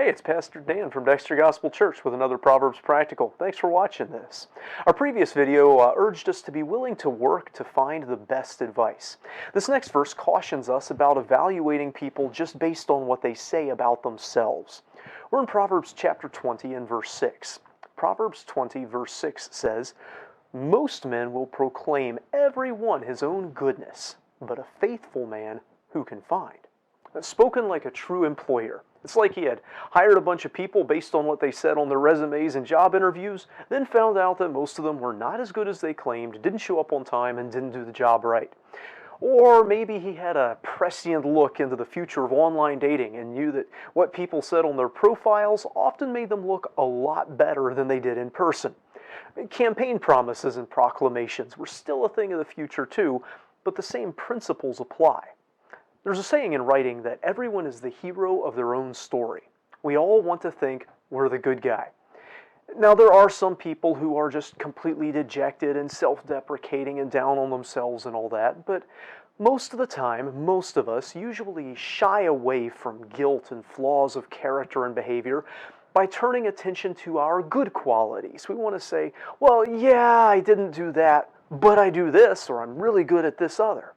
Hey, it's Pastor Dan from Dexter Gospel Church with another Proverbs Practical. Thanks for watching this. Our previous video urged us to be willing to work to find the best advice. This next verse cautions us about evaluating people just based on what they say about themselves. We're in Proverbs chapter 20 and verse 6. Proverbs 20 verse 6 says, "Most men will proclaim every one his own goodness, but a faithful man who can find?" Spoken like a true employer. It's like he had hired a bunch of people based on what they said on their resumes and job interviews, then found out that most of them were not as good as they claimed, didn't show up on time, and didn't do the job right. Or maybe he had a prescient look into the future of online dating and knew that what people said on their profiles often made them look a lot better than they did in person. Campaign promises and proclamations were still a thing of the future too, but the same principles apply. There's a saying in writing that everyone is the hero of their own story. We all want to think we're the good guy. Now, there are some people who are just completely dejected and self-deprecating and down on themselves and all that, but most of the time, most of us usually shy away from guilt and flaws of character and behavior by turning attention to our good qualities. We want to say, well, yeah, I didn't do that, but I do this, or I'm really good at this other.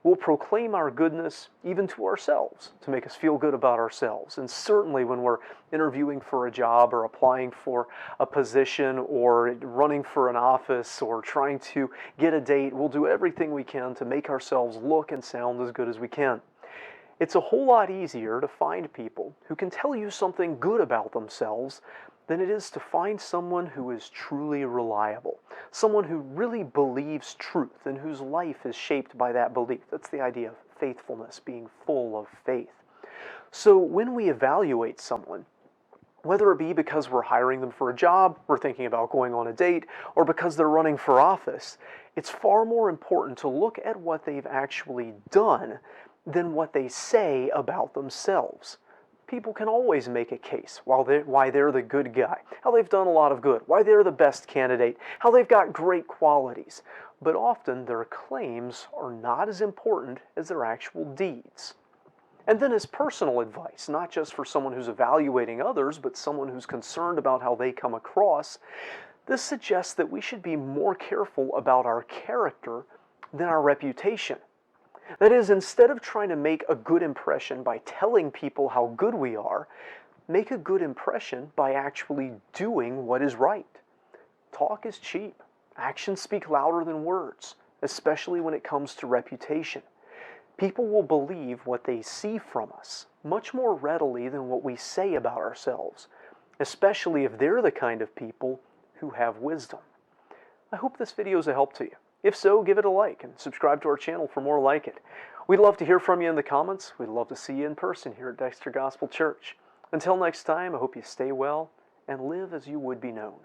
We'll proclaim our goodness even to ourselves to make us feel good about ourselves. And certainly when we're interviewing for a job or applying for a position or running for an office or trying to get a date, we'll do everything we can to make ourselves look and sound as good as we can. It's a whole lot easier to find people who can tell you something good about themselves than it is to find someone who is truly reliable, someone who really believes truth and whose life is shaped by that belief. That's the idea of faithfulness, being full of faith. So when we evaluate someone, whether it be because we're hiring them for a job, we're thinking about going on a date, or because they're running for office, it's far more important to look at what they've actually done than what they say about themselves. People can always make a case why they're the good guy, how they've done a lot of good, why they're the best candidate, how they've got great qualities. But often their claims are not as important as their actual deeds. And then as personal advice, not just for someone who's evaluating others, but someone who's concerned about how they come across, this suggests that we should be more careful about our character than our reputation. That is, instead of trying to make a good impression by telling people how good we are, make a good impression by actually doing what is right. Talk is cheap. Actions speak louder than words, especially when it comes to reputation. People will believe what they see from us much more readily than what we say about ourselves, especially if they're the kind of people who have wisdom. I hope this video is a help to you. If so, give it a like and subscribe to our channel for more like it. We'd love to hear from you in the comments. We'd love to see you in person here at Dexter Gospel Church. Until next time, I hope you stay well and live as you would be known.